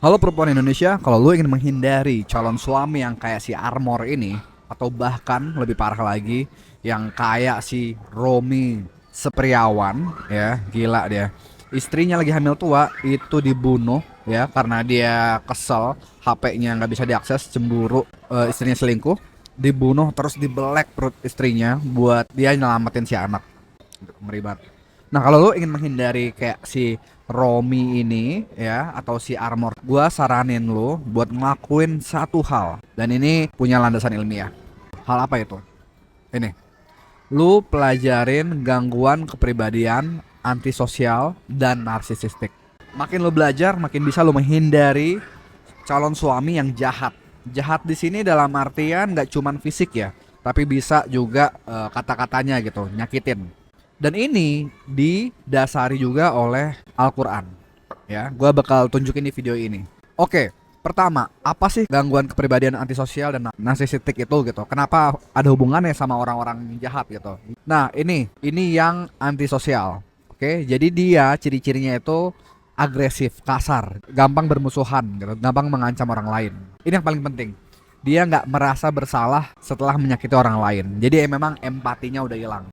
Halo perempuan Indonesia, kalau lu ingin menghindari calon suami yang kayak si Armor ini, atau bahkan lebih parah lagi, yang kayak si Romi Sepriawan, ya gila dia. Istrinya lagi hamil tua, itu dibunuh ya karena dia kesel, HP-nya nggak bisa diakses, cemburu, istrinya selingkuh, dibunuh terus dibelek perut istrinya buat dia nyelamatin si anak. Ngeri banget. Nah, kalau lo ingin menghindari kayak si Romi ini ya atau si Armor, gua saranin lo buat ngelakuin satu hal dan ini punya landasan ilmiah. Hal apa itu? Ini. Lu pelajarin gangguan kepribadian antisosial dan narsisistik. Makin lo belajar, makin bisa lo menghindari calon suami yang jahat. Jahat di sini dalam artian nggak cuman fisik ya, tapi bisa juga kata-katanya gitu, nyakitin. Dan ini didasari juga oleh Al-Quran. Ya, gue bakal tunjukin di video ini. Oke, pertama, apa sih gangguan kepribadian antisosial dan narsisistik itu gitu? Kenapa ada hubungannya sama orang-orang jahat gitu? Nah, ini yang antisosial. Oke, jadi dia ciri-cirinya itu agresif, kasar, gampang bermusuhan, gitu, gampang mengancam orang lain. Ini yang paling penting. Dia nggak merasa bersalah setelah menyakiti orang lain. Jadi memang empatinya udah hilang.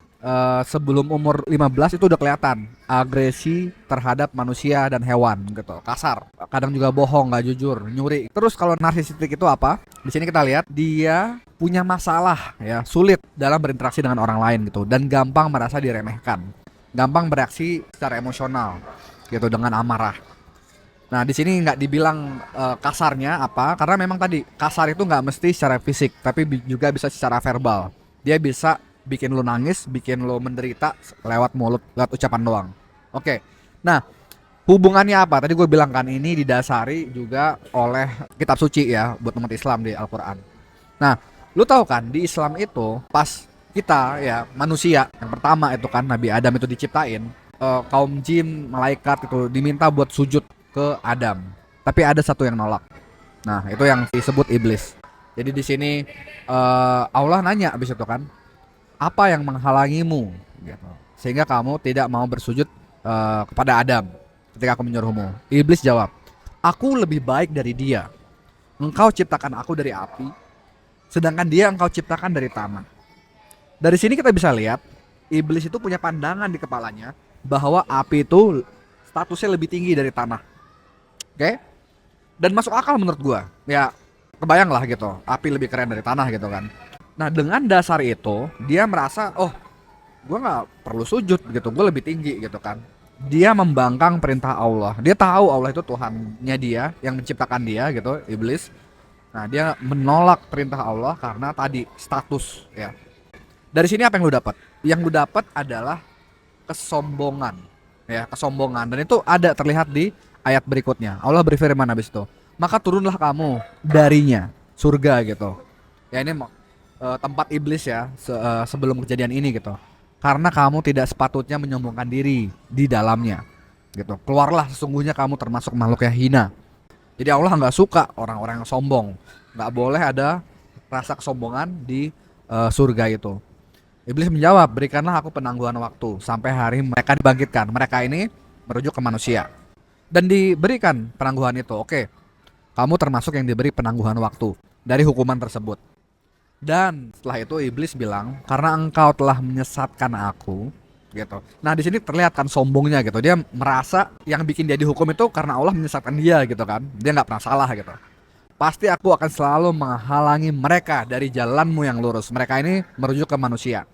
Sebelum umur 15 itu udah kelihatan agresi terhadap manusia dan hewan gitu, kasar, kadang juga bohong, nggak jujur, nyuri. Terus kalau narsisistik itu apa? Di sini kita lihat dia punya masalah ya, sulit dalam berinteraksi dengan orang lain gitu dan gampang merasa diremehkan, gampang bereaksi secara emosional gitu dengan amarah. Nah, di sini nggak dibilang kasarnya apa, karena memang tadi kasar itu nggak mesti secara fisik, tapi juga bisa secara verbal. Dia bisa bikin lo nangis, bikin lo menderita lewat mulut, lewat ucapan doang. Oke. Nah, hubungannya apa? Tadi gue bilang kan ini didasari juga oleh kitab suci ya buat umat Islam di Al-Qur'an. Nah, lu tahu kan di Islam itu pas kita ya manusia yang pertama itu kan Nabi Adam itu diciptain, kaum jin, malaikat itu diminta buat sujud ke Adam. Tapi ada satu yang nolak. Nah, itu yang disebut iblis. Jadi di sini Allah nanya abis itu kan, apa yang menghalangimu gitu, sehingga kamu tidak mau bersujud kepada Adam ketika aku menyuruhmu. Iblis jawab, aku lebih baik dari dia. Engkau ciptakan aku dari api, sedangkan dia engkau ciptakan dari tanah. Dari sini kita bisa lihat iblis itu punya pandangan di kepalanya bahwa api itu statusnya lebih tinggi dari tanah. Oke? Dan masuk akal menurut gua. Ya kebayang lah gitu, api lebih keren dari tanah gitu kan. Nah, dengan dasar itu dia merasa, oh, gue nggak perlu sujud gitu, gue lebih tinggi gitu kan. Dia membangkang perintah Allah. Dia tahu Allah itu Tuhannya dia yang menciptakan dia gitu, iblis. Nah, dia menolak perintah Allah karena tadi status ya. Dari sini apa yang lu dapat? Yang lu dapat adalah kesombongan ya, kesombongan, dan itu ada terlihat di ayat berikutnya. Allah berfirman habis itu, maka turunlah kamu darinya, surga gitu. Ya ini tempat iblis ya sebelum kejadian ini gitu. Karena kamu tidak sepatutnya menyombongkan diri di dalamnya gitu. Keluarlah, sesungguhnya kamu termasuk makhluk yang hina. Jadi Allah nggak suka orang-orang yang sombong. Nggak boleh ada rasa kesombongan di surga itu. Iblis menjawab, berikanlah aku penangguhan waktu sampai hari mereka dibangkitkan. Mereka ini merujuk ke manusia. Dan diberikan penangguhan itu. Oke, kamu termasuk yang diberi penangguhan waktu dari hukuman tersebut. Dan setelah itu iblis bilang, karena engkau telah menyesatkan aku gitu. Nah, di sini terlihat kan sombongnya gitu. Dia merasa yang bikin dia dihukum itu karena Allah menyesatkan dia gitu kan. Dia nggak pernah salah gitu. Pasti aku akan selalu menghalangi mereka dari jalanmu yang lurus. Mereka ini merujuk ke manusia.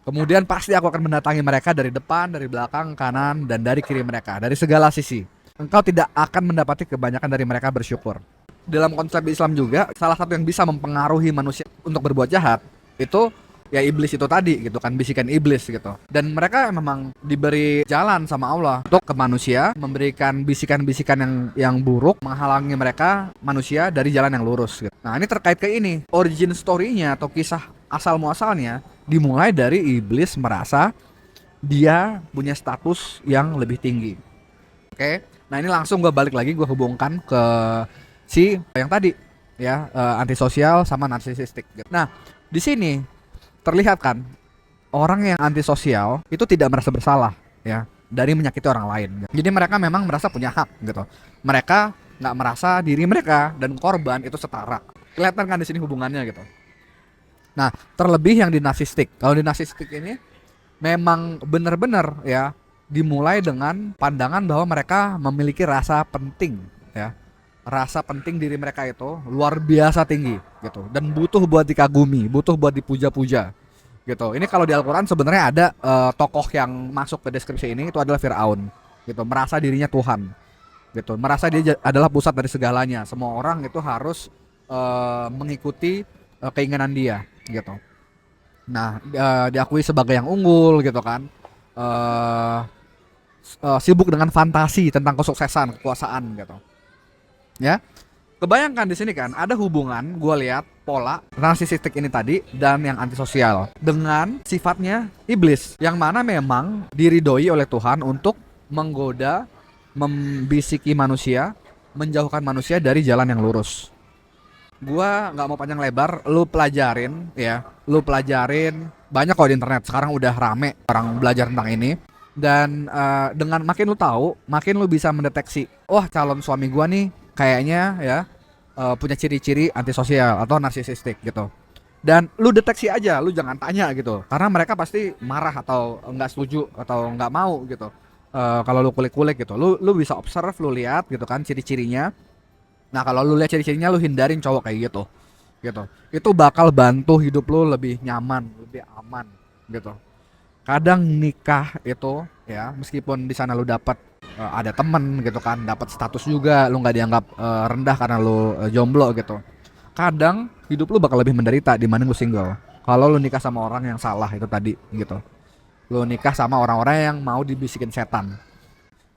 Kemudian pasti aku akan mendatangi mereka dari depan, dari belakang, kanan, dan dari kiri mereka, dari segala sisi. Engkau tidak akan mendapati kebanyakan dari mereka bersyukur. Dalam konsep Islam juga, salah satu yang bisa mempengaruhi manusia untuk berbuat jahat itu ya iblis itu tadi gitu kan, bisikan iblis gitu. Dan mereka memang diberi jalan sama Allah untuk ke manusia, memberikan bisikan-bisikan yang buruk, menghalangi mereka manusia dari jalan yang lurus gitu. Nah, ini terkait ke ini, origin story-nya atau kisah asal muasalnya dimulai dari iblis merasa dia punya status yang lebih tinggi. Oke. Nah, ini langsung gue balik lagi, gue hubungkan ke si yang tadi ya, antisosial sama narsisistik. Nah, di sini terlihat kan orang yang antisosial itu tidak merasa bersalah ya dari menyakiti orang lain. Jadi mereka memang merasa punya hak gitu. Mereka nggak merasa diri mereka dan korban itu setara. Kelihatan kan di sini hubungannya gitu. Nah, terlebih yang di narsistik. Kalau di narsistik ini memang benar-benar ya dimulai dengan pandangan bahwa mereka memiliki rasa penting ya. Rasa penting diri mereka itu luar biasa tinggi gitu dan butuh buat dikagumi, butuh buat dipuja-puja gitu. Ini kalau di Al-Qur'an sebenarnya ada tokoh yang masuk ke deskripsi ini itu adalah Firaun gitu, merasa dirinya Tuhan gitu, merasa dia adalah pusat dari segalanya. Semua orang itu harus mengikuti keinginan dia gitu. Nah, diakui sebagai yang unggul gitu kan. eh Sibuk dengan fantasi tentang kesuksesan, kekuasaan gitu. Ya. Kebayangkan di sini kan ada hubungan gue lihat pola narsisistik ini tadi dan yang antisosial dengan sifatnya iblis yang mana memang diridhoi oleh Tuhan untuk menggoda, membisiki manusia, menjauhkan manusia dari jalan yang lurus. Gua nggak mau panjang lebar, lu pelajarin ya, lu pelajarin banyak kok di internet sekarang udah rame orang belajar tentang ini dan dengan makin lu tahu, makin lu bisa mendeteksi, wah calon suami gua nih kayaknya ya punya ciri-ciri antisosial atau narsisistik gitu. Dan lu deteksi aja, lu jangan tanya gitu, karena mereka pasti marah atau nggak setuju atau nggak mau gitu. Kalau lu kulik-kulik gitu, lu bisa observe, lu lihat gitu kan ciri-cirinya. Nah kalau lu lihat ciri-cirinya lu hindarin cowok kayak gitu gitu. Itu bakal bantu hidup lu lebih nyaman, lebih aman gitu. Kadang nikah itu ya meskipun di sana lu dapat ada temen gitu kan, dapat status juga, lu nggak dianggap rendah karena lu jomblo gitu. Kadang hidup lu bakal lebih menderita dibanding lu single. Kalau lu nikah sama orang yang salah itu tadi gitu. Lu nikah sama orang-orang yang mau dibisikin setan.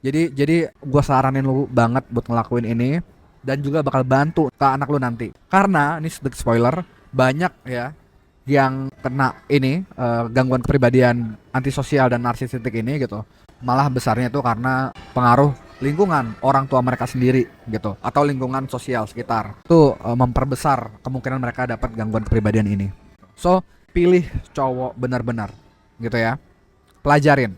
Jadi gue saranin lu banget buat ngelakuin ini dan juga bakal bantu ke anak lu nanti. Karena ini sedikit spoiler, banyak ya yang kena ini gangguan kepribadian antisosial dan narsisistik ini gitu. Malah besarnya itu karena pengaruh lingkungan orang tua mereka sendiri gitu atau lingkungan sosial sekitar. Itu memperbesar kemungkinan mereka dapat gangguan kepribadian ini. So, pilih cowok benar-benar gitu ya. Pelajarin